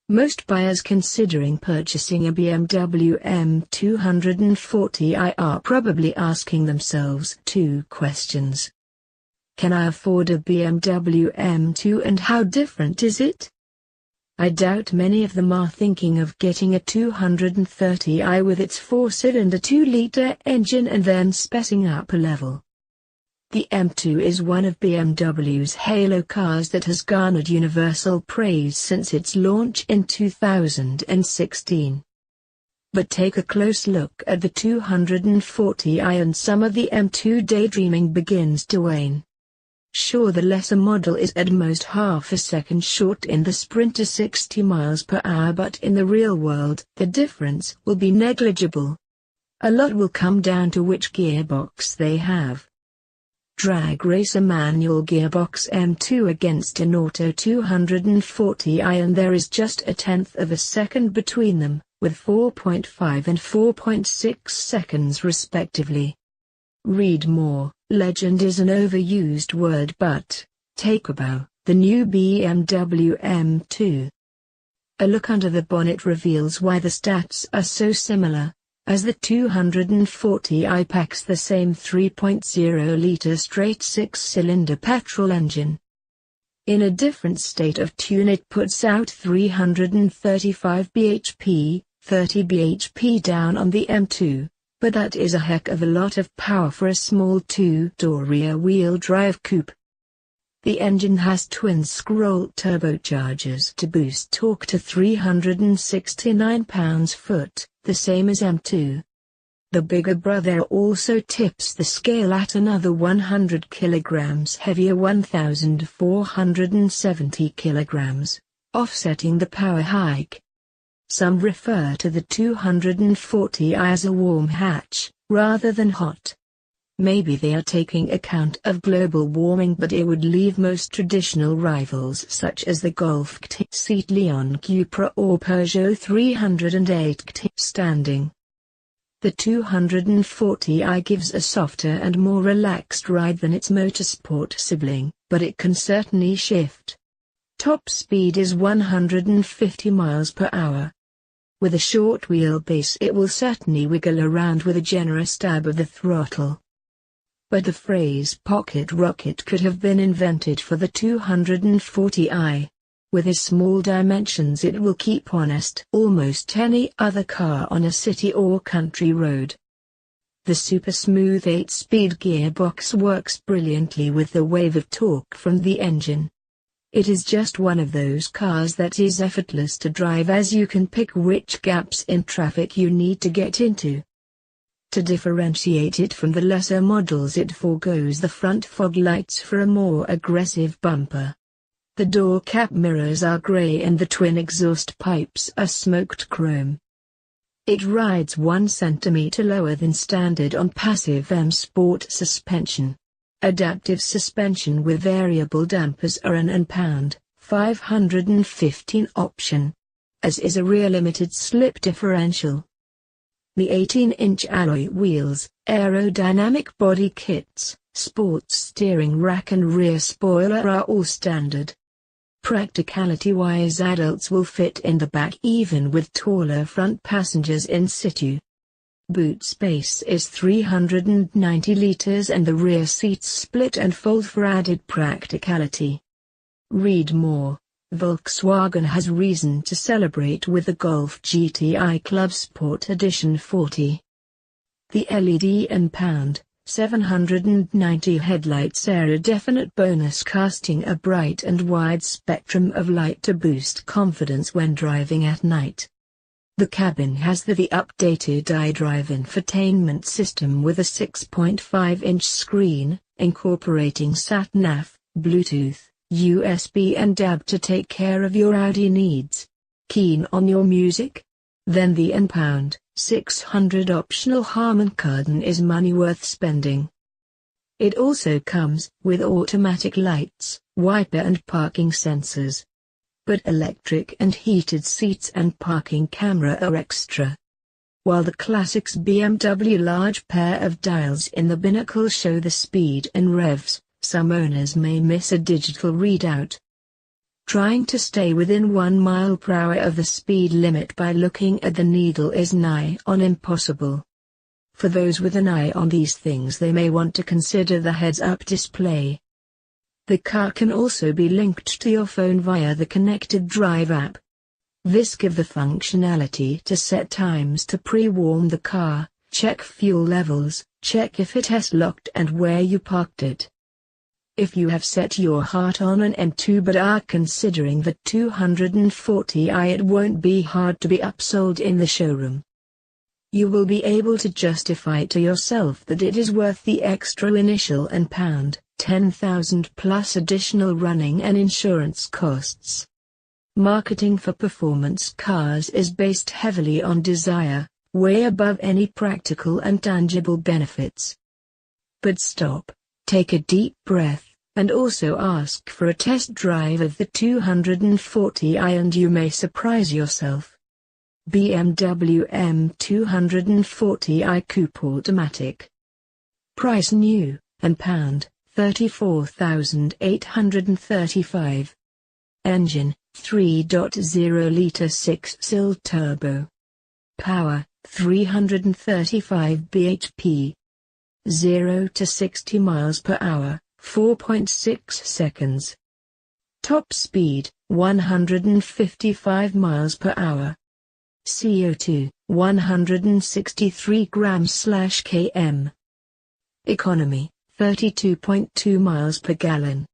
Most buyers considering purchasing a BMW M240i are probably asking themselves two questions. Can I afford a BMW M2 and how different is it? I doubt many of them are thinking of getting a 230i with its 4-cylinder 2-litre engine and then speccing up a level. The M2 is one of BMW's halo cars that has garnered universal praise since its launch in 2016. But take a close look at the 240i and some of the M2 daydreaming begins to wane. Sure, the lesser model is at most half a second short in the sprint to 60 miles per hour, but in the real world, the difference will be negligible. A lot will come down to which gearbox they have. Drag race a manual gearbox M2 against an auto 240i and there is just a tenth of a second between them, with 4.5 and 4.6 seconds respectively. Read more. Legend is an overused word, but take a bow, the new BMW M2. A look under the bonnet reveals why the stats are so similar, as the 240i packs the same 3.0-litre straight 6-cylinder petrol engine. In a different state of tune it puts out 335 bhp, 30 bhp down on the M2, but that is a heck of a lot of power for a small two-door rear-wheel drive coupe. The engine has twin-scroll turbochargers to boost torque to 369 pounds-foot, the same as M2. The bigger brother also tips the scale at another 100 kilograms heavier, 1,470 kilograms, offsetting the power hike. Some refer to the 240i as a warm hatch, rather than hot. Maybe they are taking account of global warming, but it would leave most traditional rivals such as the Golf GT seat Leon Cupra or Peugeot 308 GT standing. The 240i gives a softer and more relaxed ride than its motorsport sibling, but it can certainly shift. Top speed is 150 miles per hour. With a short wheelbase it will certainly wiggle around with a generous stab of the throttle. But the phrase pocket rocket could have been invented for the 240i. With its small dimensions it will keep honest almost any other car on a city or country road. The super smooth 8-speed gearbox works brilliantly with the wave of torque from the engine. It is just one of those cars that is effortless to drive, as you can pick which gaps in traffic you need to get into. To differentiate it from the lesser models, it forgoes the front fog lights for a more aggressive bumper. The door cap mirrors are grey and the twin exhaust pipes are smoked chrome. It rides 1 centimeter lower than standard on passive M Sport suspension. Adaptive suspension with variable dampers are an £515 option, as is a rear limited slip differential. The 18-inch alloy wheels, aerodynamic body kits, sports steering rack and rear spoiler are all standard. Practicality-wise, adults will fit in the back even with taller front passengers in situ. Boot space is 390 liters and the rear seats split and fold for added practicality. Read more. Volkswagen has reason to celebrate with the Golf GTI Club Sport Edition 40. The LED and £790 headlights are a definite bonus, casting a bright and wide spectrum of light to boost confidence when driving at night. The cabin has the updated iDrive infotainment system with a 6.5-inch screen, incorporating sat-nav, Bluetooth, USB and DAB to take care of your Audi needs. Keen on your music? Then the £600 optional Harman Kardon is money worth spending. It also comes with automatic lights, wiper and parking sensors. But electric and heated seats and parking camera are extra. While the classics BMW large pair of dials in the binnacle show the speed and revs, some owners may miss a digital readout. Trying to stay within 1 mile per hour of the speed limit by looking at the needle is nigh on impossible. For those with an eye on these things, they may want to consider the heads-up display. The car can also be linked to your phone via the Connected Drive app. This gives the functionality to set times to pre-warm the car, check fuel levels, check if it has locked and where you parked it. If you have set your heart on an M2 but are considering the 240i, it won't be hard to be upsold in the showroom. You will be able to justify to yourself that it is worth the extra initial and £10,000 plus additional running and insurance costs. Marketing for performance cars is based heavily on desire, way above any practical and tangible benefits. But stop, take a deep breath, and also ask for a test drive of the 240i and you may surprise yourself. BMW M240i Coupe Automatic. Price new, and £34,835. Engine, 3.0 litre 6-cylinder turbo. Power, 335 bhp. 0 to 60 miles per hour, 4.6 seconds. Top speed, 155 miles per hour. CO2, 163 grams/km. Economy, 32.2 miles per gallon.